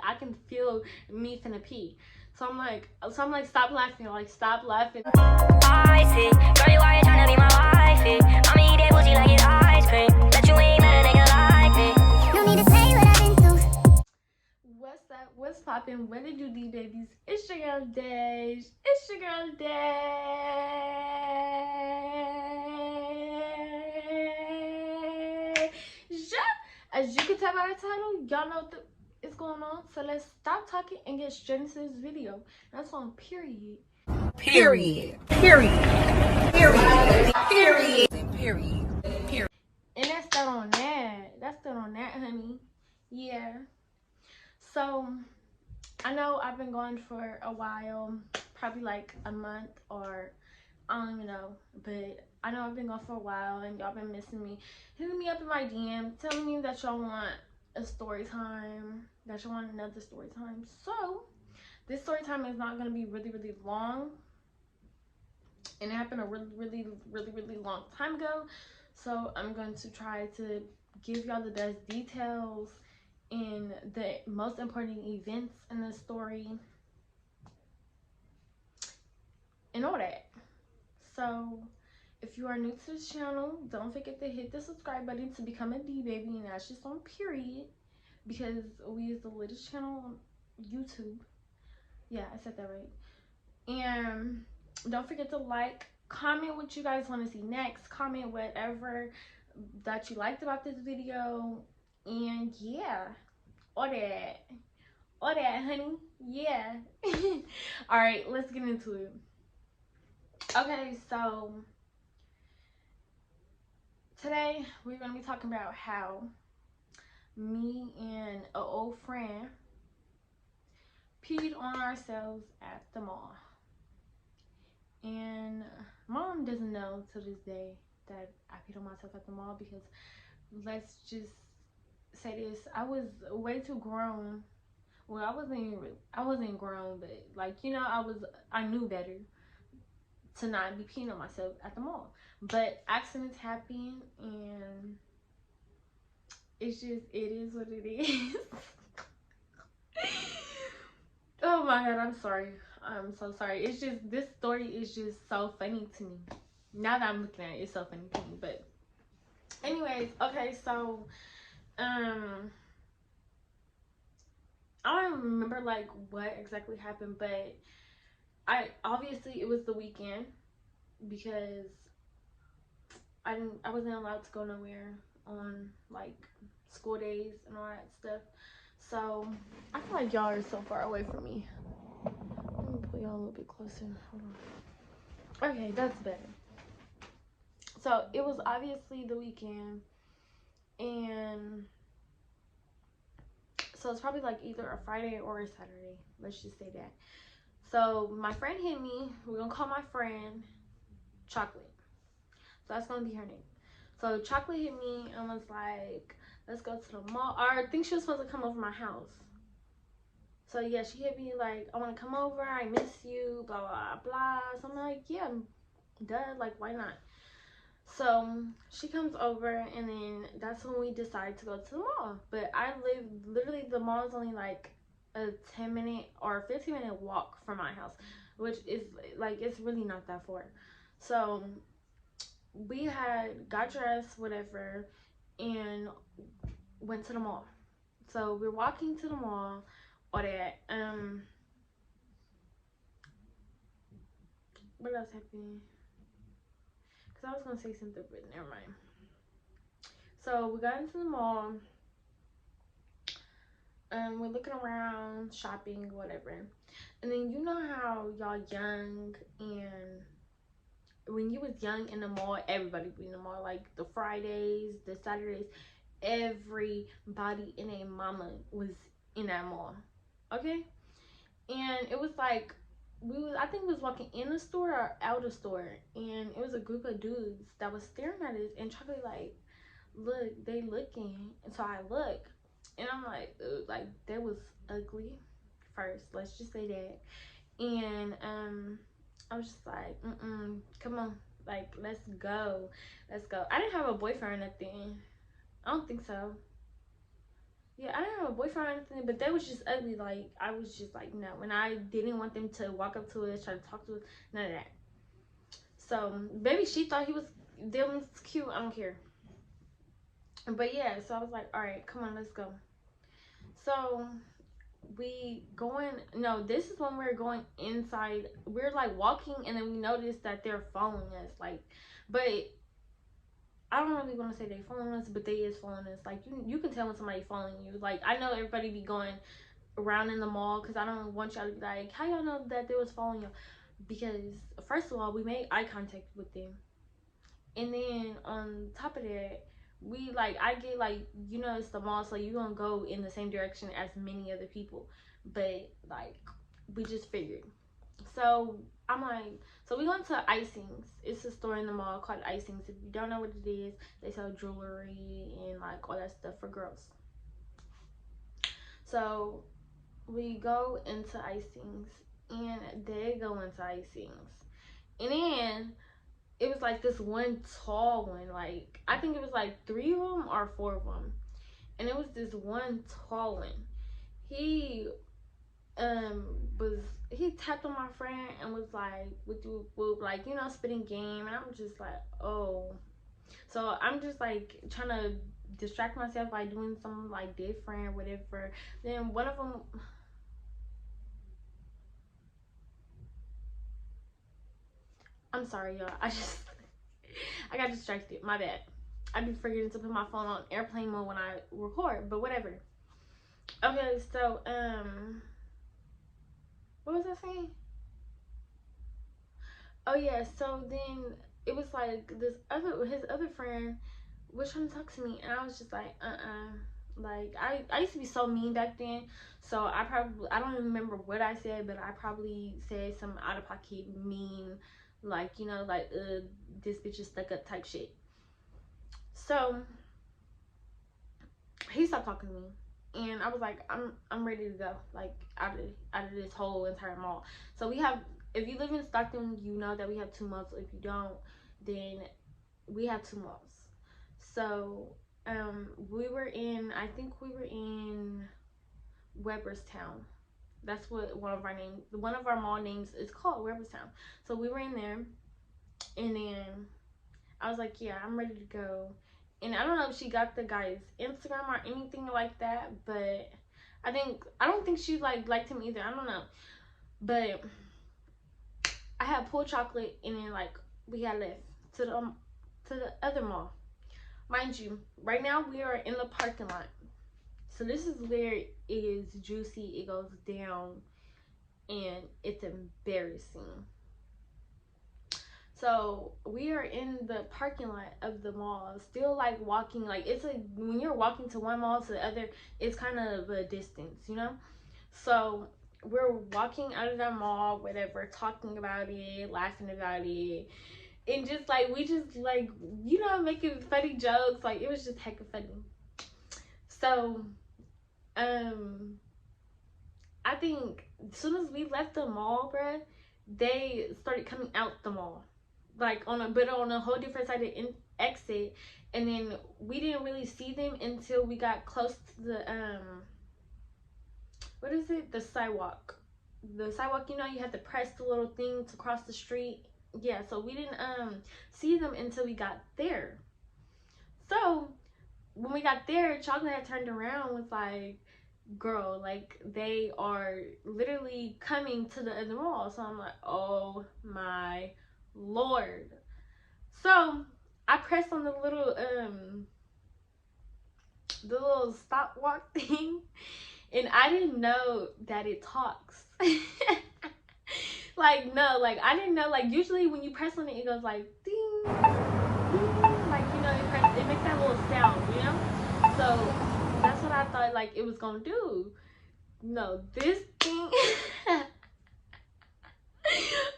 I can feel me finna pee. So I'm like, stop laughing, like stop laughing. I see, girl, you are trying to be my wifey. I'ma eat that pussy like it's ice cream. Bet you ain't met a nigga like me. No need to say what I've been through. What's up? What's poppin'? What did you do, babies? It's your girl Dejj. It's your girl Dejj. As you can tell by the title, y'all know what is going on. So let's stop talking and get straight into this video. That's on period. Period. Period. Period. Period. Period. Period. And that's that on that. That's that on that, honey. Yeah. So I know I've been gone for a while, probably like a month, or I don't even know, but I know I've been gone for a while and y'all been missing me, hitting me up in my DM, telling me that y'all want a story time, that y'all want another story time. So this story time is not going to be really long, and it happened a really long time ago. So I'm going to try to give y'all the best details and the most important events in the story and all that. So if you are new to this channel, don't forget to hit the subscribe button to become a D baby, and that's just on period, because we is the latest channel on YouTube. Yeah, I said that right. And don't forget to like, comment what you guys want to see next, comment whatever that you liked about this video, and yeah, all that, honey. Yeah. All right, let's get into it. Okay, so today we're gonna be talking about how me and an old friend peed on ourselves at the mall. And mom doesn't know to this day that I peed on myself at the mall, because let's just say this, I was way too grown. Well, I wasn't grown, but like, you know, I knew better to not be peeing on myself at the mall. But accidents happen, and it's just, it is what it is. Oh my god, I'm sorry. I'm so sorry. It's just, this story is just so funny to me. Now that I'm looking at it, it's so funny to me. But anyways, okay, so I don't remember like what exactly happened, but obviously it was the weekend, because I wasn't allowed to go nowhere on like school days and all that stuff. So I feel like y'all are so far away from me. Let me put y'all a little bit closer. Hold on. Okay, that's better. So it was obviously the weekend, and so it's probably like either a Friday or a Saturday. Let's just say that. So my friend hit me. We're gonna call my friend Chocolate. So that's gonna be her name. So Chocolate hit me and was like, let's go to the mall. Or I think she was supposed to come over my house. So yeah, she hit me like, I want to come over, I miss you, blah blah blah. So I'm like, yeah, duh, like why not? So she comes over, and then that's when we decide to go to the mall. But I live, literally the mall is only like a 10-minute or 15-minute walk from my house, which is like, it's really not that far. So we had got dressed, whatever, and went to the mall. So we're walking to the mall, all that. What else happened? Because I was gonna say something, but never mind. So we got into the mall. We're looking around, shopping, whatever. And then you know how y'all young, and when you was young in the mall, everybody be in the mall. Like the Fridays, the Saturdays, everybody and a mama was in that mall. Okay? And it was like, I think we was walking in the store or out of store, and it was a group of dudes that was staring at us, and Chocolate like, look, they looking. And so I look, and I'm like, like, they was ugly first, let's just say that. And I was just like, come on, like, let's go. I didn't have a boyfriend or nothing. I don't think so. Yeah, I didn't have a boyfriend or anything, but they was just ugly. Like, I was just like, no. And I didn't want them to walk up to us, try to talk to us, none of that. So, maybe she thought he was, them was cute. I don't care. But yeah, so I was like, all right, come on, let's go. So, we going, no, this is when we're going inside. We're like walking, and then we noticed that they're following us. Like, but I don't really want to say they following us, but they is following us. Like, you can tell when somebody following you. Like, I know everybody be going around in the mall because I don't want y'all to be like, how y'all know that they was following you? Because first of all, we made eye contact with them, and then on top of that, we like, I get like, you know, it's the mall, so you gonna go in the same direction as many other people, but like, we just figured. So I'm like, so we went to Icings. It's a store in the mall called Icings. If you don't know what it is, they sell jewelry and like all that stuff for girls. So we go into Icings, and they go into Icings, and then it was like this one tall one. Like, I think it was like 3 of them or 4 of them, and it was this one tall one. He was, he tapped on my friend and was like, with you, like, you know, spitting game, and I'm just like, oh. So I'm just like trying to distract myself by doing something like different, whatever. Then one of them, I'm sorry, y'all. I got distracted. My bad. I be forgetting to put my phone on airplane mode when I record, but whatever. Okay, so what was I saying? Oh yeah, so then it was like his other friend was trying to talk to me, and I was just like, like, I used to be so mean back then, so I don't even remember what I said, but I probably said some out of pocket mean, like, you know, like, this bitch is stuck up type shit. So he stopped talking to me, and I was like, I'm ready to go, like, out of this whole entire mall. So we have, if you live in Stockton, you know that we have 2 malls. If you don't, then we have 2 malls. So we were in, I think we were in Weberstown. That's what one of our mall names is called, Weberstown. So we were in there, and then I was like, yeah, I'm ready to go. And I don't know if she got the guy's Instagram or anything like that, but I don't think she liked him either. I don't know. But I had pulled chocolate, and then like we had left to the other mall. Mind you, right now we are in the parking lot. So this is where it is juicy. It goes down, and it's embarrassing. So we are in the parking lot of the mall, still like walking. Like, it's like when you're walking to one mall to the other, it's kind of a distance, you know. So we're walking out of the mall, whatever, talking about it, laughing about it, and just like, we just like, you know, making funny jokes. Like, it was just hecka funny. So I think as soon as we left the mall, bruh, they started coming out the mall, like on a whole different side of the exit, and then we didn't really see them until we got close to the what is it, the sidewalk. You know, you have to press the little thing to cross the street. Yeah, so we didn't see them until we got there. So when we got there, Chocolate had turned around, was like, girl, like, they are literally coming to the other mall. So I'm like, oh my Lord. So I pressed on the little stopwalk thing, and I didn't know that it talks. Like, no, like, I didn't know, like, usually when you press on it, it goes like ding, ding, like, you know, it makes that little sound, you know. So that's what I thought, like, it was gonna do. No, this thing.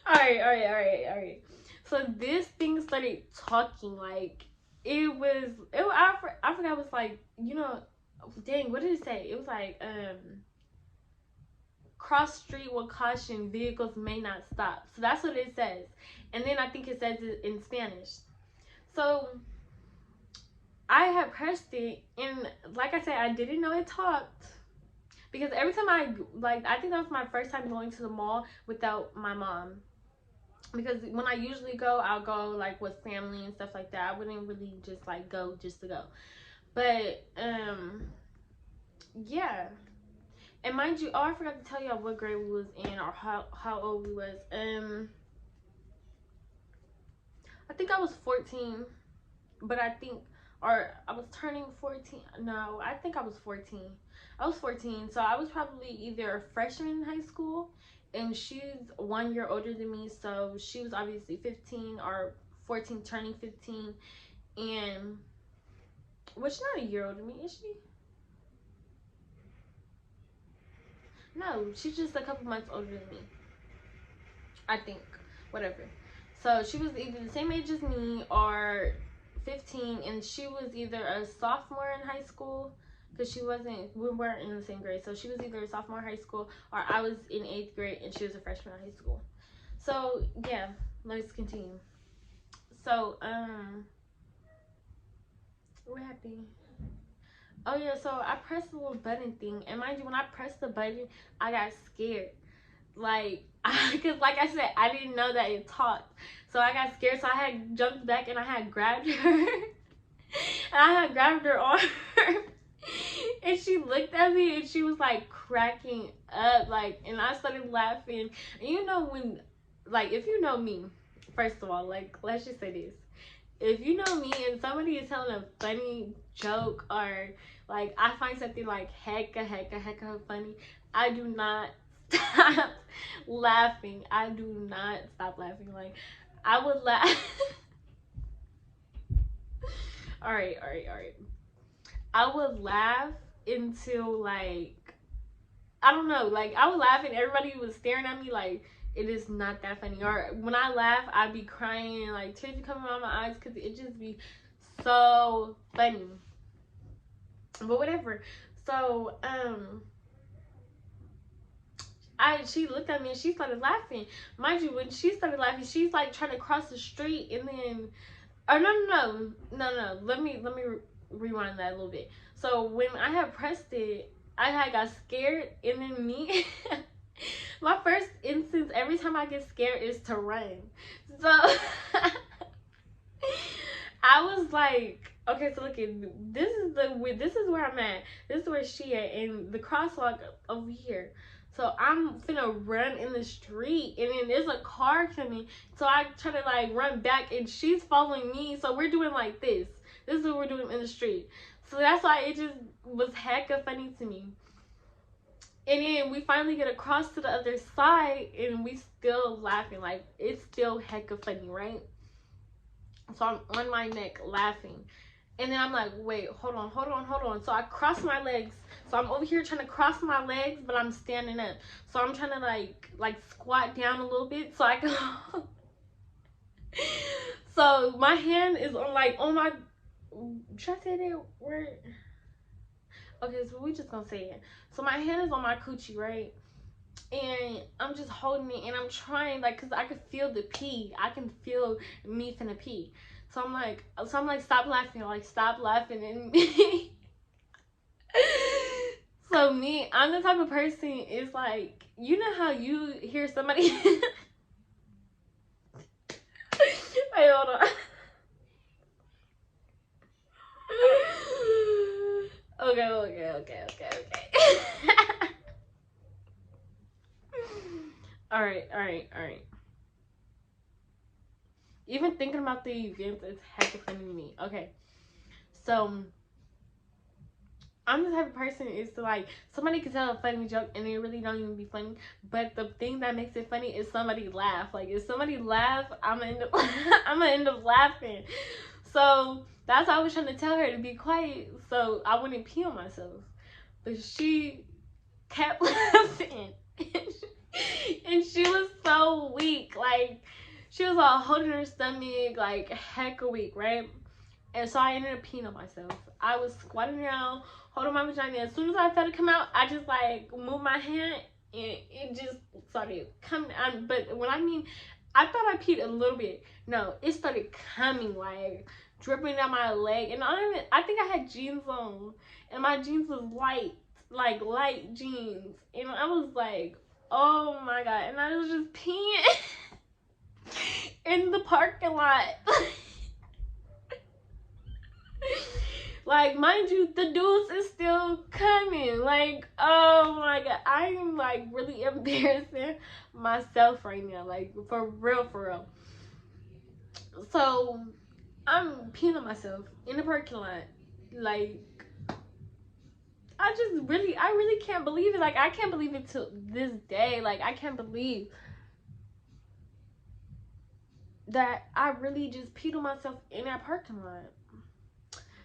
all right. So this thing started talking. Like, I forgot. It was like, you know, dang, what did it say? It was like, cross street with caution, vehicles may not stop. So that's what it says. And then I think it says it in Spanish. So I had pressed it, and like I said, I didn't know it talked. Because every time I think that was my first time going to the mall without my mom. Because when I usually go, I'll go like with family and stuff like that. I wouldn't really just like go just to go. But yeah. And mind you, oh, I forgot to tell y'all what grade we was in or how old we was. I think I was 14, but I was turning 14. No, I think I was 14. I was 14, so I was probably either a freshman in high school, and she's 1 year older than me, so she was obviously 15 or 14, turning 15, and well, she's not a year older than me, is she? No, she's just a couple months older than me, I think. Whatever. So she was either the same age as me or 15, and she was either a sophomore in high school, because we weren't in the same grade. So she was either a sophomore in high school, or I was in 8th grade and she was a freshman in high school. So yeah, let's continue. So what happened? Oh yeah, so I pressed the little button thing, and mind you, when I pressed the button, I got scared. Like, because like I said, I didn't know that it talked, so I got scared. So I had jumped back and I had grabbed her, and I had grabbed her arm, and she looked at me and she was like cracking up, like, and I started laughing. And you know when, like, if you know me, first of all, like, let's just say this. If you know me and somebody is telling a funny joke, or like I find something like hecka funny, I do not stop laughing. I do not stop laughing. Like, I would laugh. all right. I would laugh until, like, I don't know, like, I would laugh and everybody was staring at me like it is not that funny. Or when I laugh, I'd be crying, like tears be coming out my eyes, because it just be so funny. But whatever. So she looked at me and she started laughing. Mind you, when she started laughing, she's like trying to cross the street, and then, oh no. Let me rewind that a little bit. So when I had pressed it, I had got scared, and then me, my first instance every time I get scared is to run. So I was like, okay, so look, this is where I'm at. This is where she at, and the crosswalk over here. So I'm finna run in the street, and then there's a car coming. So I try to like run back, and she's following me. So we're doing like this. This is what we're doing in the street. So that's why it just was hecka funny to me. And then we finally get across to the other side, and we still laughing. Like, it's still hecka funny, right? So I'm on my neck laughing. And then I'm like, wait, hold on. So I cross my legs. So I'm over here trying to cross my legs, but I'm standing up. So I'm trying to like squat down a little bit so I can. So my hand is on my. Should I say that word? Okay, so we just gonna say it. So my hand is on my coochie, right? And I'm just holding it, and I'm trying, like, cause I could feel the pee. I can feel me finna pee. So I'm like, stop laughing, and so me, I'm the type of person, is like, you know how you hear somebody. Wait, hold on. Okay. All right. Even thinking about the events is hecka funny to me. Okay, so I'm the type of person is to, like, somebody can tell a funny joke and it really don't even be funny, but the thing that makes it funny is somebody laugh. Like, if somebody laugh, I'm gonna end up laughing. So that's why I was trying to tell her to be quiet so I wouldn't pee on myself, but she kept laughing. And she was so weak, like, she was all holding her stomach, like, hecka weak, right? And so I ended up peeing on myself. I was squatting down, holding my vagina. As soon as I felt it come out, I just, like, moved my hand, and it just started coming out. But when I mean, I thought I peed a little bit. No, it started coming, like, dripping down my leg, and I think I had jeans on, and my jeans was light, like light jeans, and I was like, oh my god, and I was just peeing in the parking lot. Like, mind you, the dudes is still coming. Like, oh my god, I am like really embarrassing myself right now, like for real, for real. So I'm peeing on myself in the parking lot. Like, I really can't believe it. Like, I can't believe it to this day. Like, I can't believe that I really just peed on myself in that parking lot.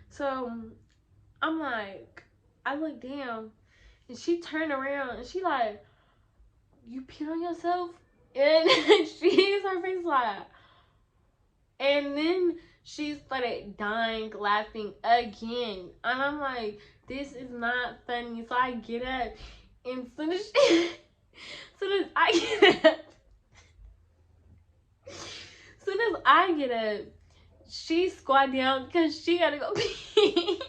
So I'm like, I look down, and she turned around, and she like, you peed on yourself? And she's her face like, and then she started dying laughing again, and I'm like, this is not funny. So I get up, and soon as I get up, she squat down because she gotta go pee.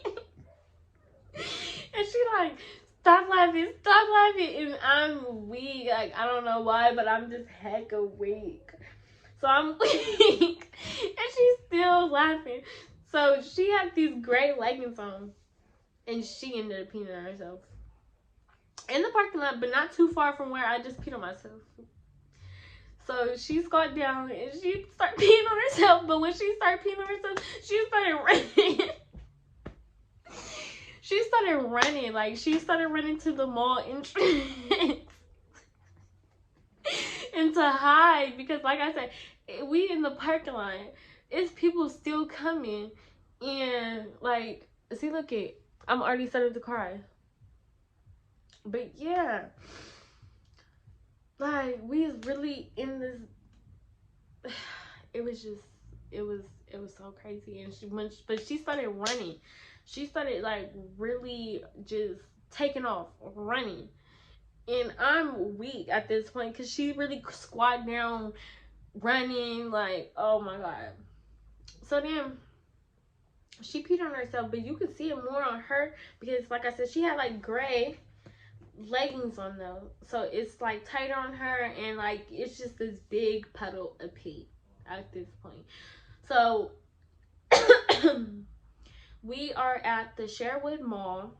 And she like, stop laughing, and I'm weak. Like, I don't know why, but I'm just hecka weak. So I'm weak, and she's still laughing. So she had these gray leggings on, and she ended up peeing on herself in the parking lot, but not too far from where I just peed on myself. So she squat down, and she started peeing on herself. But when she started peeing on herself, she started running. She started running. Like, she started running to the mall entrance. And to hide, because like I said, we in the parking lot, it's people still coming, and like, see, look it, I'm already starting to cry. But yeah, like, we was really in this. It was so crazy. And but she started running. She started like really just taking off, running. And I'm weak at this point because she really squat down, running, like, oh my god. So then she peed on herself, but you could see it more on her because, like I said, she had like gray leggings on though. So it's like tighter on her, and like it's just this big puddle of pee at this point. So we are at the Sherwood Mall,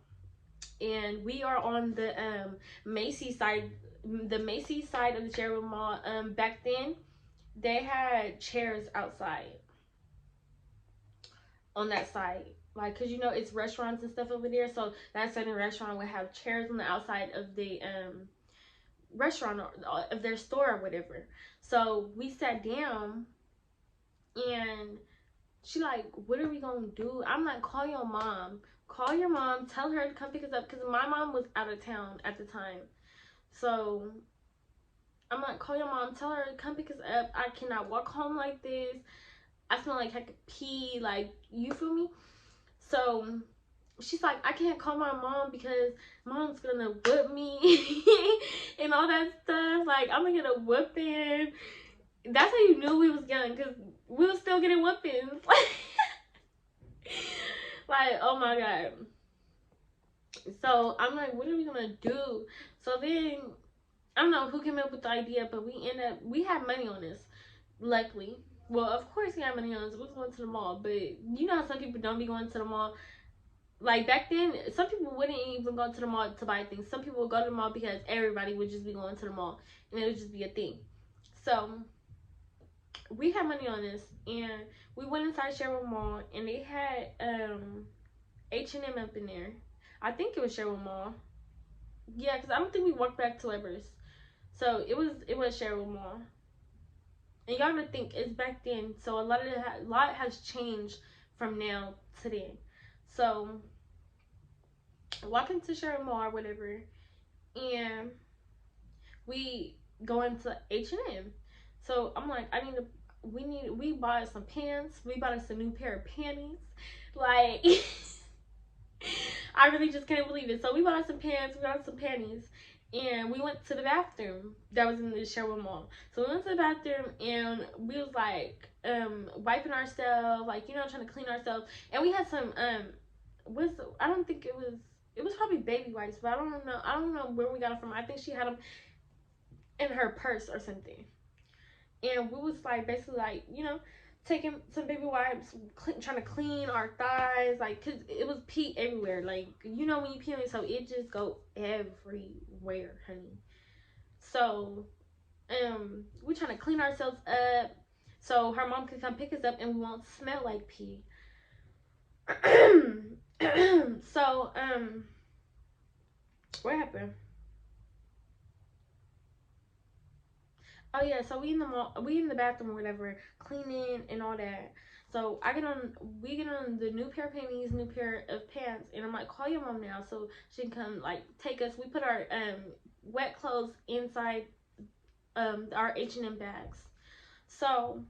and we are on the Macy's side of the Sherwood Mall. Back then they had chairs outside on that side, like, because you know it's restaurants and stuff over there, so that certain restaurant would have chairs on the outside of the restaurant or of their store or whatever. So we sat down, and she like, what are we gonna do? I'm like, call your mom, tell her to come pick us up, because my mom was out of town at the time. So I'm like, call your mom, tell her to come pick us up. I cannot walk home like this. I smell like I could pee, like, you feel me? So she's like, I can't call my mom because mom's gonna whip me and all that stuff. Like, I'm gonna get a whooping. That's how you knew we was young, because we was still getting whoopings. Like, oh my god. So I'm like, what are we gonna do? So then, I don't know who came up with the idea, but we had money on this, luckily. Well, of course we had money on this. We was going to the mall, but you know how some people don't be going to the mall. Like, back then, some people wouldn't even go to the mall to buy things. Some people would go to the mall because everybody would just be going to the mall, and it would just be a thing. So we had money on this, and we went inside Sherwood Mall, and they had H&M up in there. I think it was Sherwood Mall. Yeah, because I don't think we walked back to Weber's. So it was Sherwood Mall. And y'all gotta think, it's back then, so a lot has changed from now to then. So walking to Sherwood Mall or whatever, and we go into H&M. So I'm like, we bought some pants. We bought us a new pair of panties. Like, I really just can't believe it. So we bought us some pants. We bought us some panties. and we went to the bathroom that was in the Sherwood Mall. So we went to the bathroom and we was like wiping ourselves, like, you know, trying to clean ourselves. And we had some I don't think it was probably baby wipes, but I don't know where we got them from. I think she had them in her purse or something. And we was like basically like, you know, taking some baby wipes, trying to clean our thighs, like, cause it was pee everywhere. Like, you know, when you pee on yourself, it just go everywhere, honey. So, we trying to clean ourselves up so her mom can come pick us up and we won't smell like pee. So, what happened? Oh yeah, so we in the mall, we in the bathroom or whatever, cleaning and all that. So we get on the new pair of panties, new pair of pants, and I'm like, call your mom now so she can come like take us. We put our wet clothes inside our H&M bags. So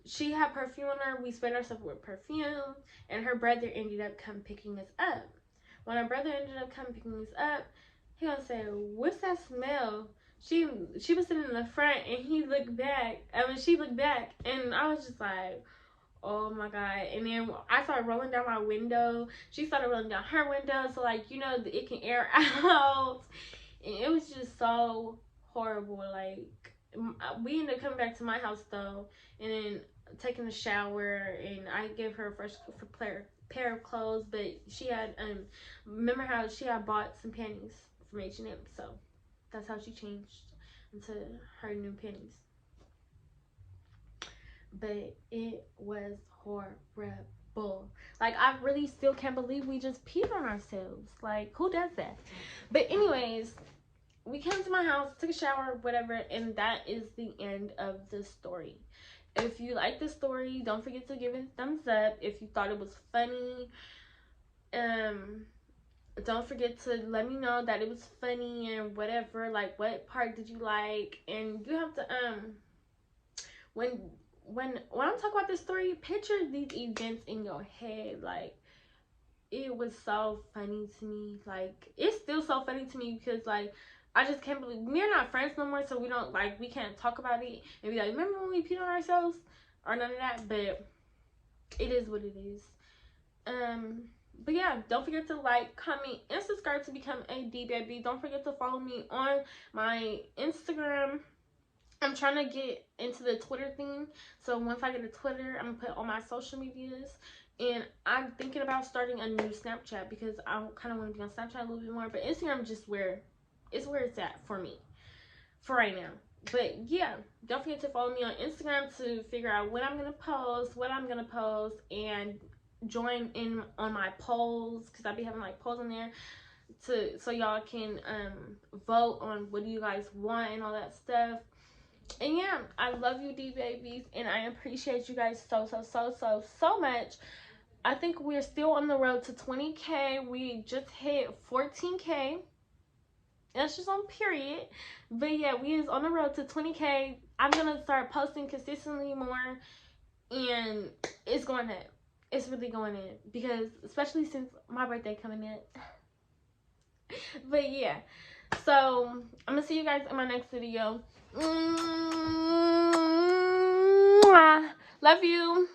she had perfume on her. We sprayed ourselves with perfume, and her brother ended up come picking us up. When our brother ended up coming picking us up, he gonna say, "What's that smell?" She was sitting in the front, and he looked back. She looked back, and I was just like, oh my god. And then I started rolling down my window. She started rolling down her window, so like, you know, it can air out. And it was just so horrible. Like, we ended up coming back to my house though, and then taking a shower, and I gave her a fresh pair of clothes. But she had remember how she had bought some panties from H&M, so that's how she changed into her new panties. But it was horrible. Like, I really still can't believe we just peed on ourselves. Like, who does that? But anyways, we came to my house, took a shower, whatever, and that is the end of the story. If you like the story, don't forget to give it a thumbs up. If you thought it was funny, don't forget to let me know that it was funny and whatever. Like, what part did you like? And you have to when I'm talking about this story, picture these events in your head. Like, it was so funny to me. Like, it's still so funny to me because, like, I just can't believe we're not friends no more, so we can't talk about it and be like, remember when we peed on ourselves or none of that. But it is what it is. But yeah, don't forget to like, comment, and subscribe to become a D baby. Don't forget to follow me on my Instagram. I'm trying to get into the Twitter thing. So once I get a Twitter, I'm gonna put all my social medias. And I'm thinking about starting a new Snapchat because I kind of want to be on Snapchat a little bit more. But Instagram is just where it's at for me for right now. But yeah, don't forget to follow me on Instagram to figure out when I'm gonna post, what I'm gonna post, and join in on my polls, because I'll be having like polls in there so y'all can vote on what do you guys want and all that stuff. And yeah, I love you, D babies, and I appreciate you guys so much. I think we're still on the road to 20K. We just hit 14K. That's just on period. But yeah, we is on the road to 20K. I'm gonna start posting consistently more, and it's going up. It's really going in, because especially since my birthday coming in. But yeah, so I'm gonna see you guys in my next video. Love you.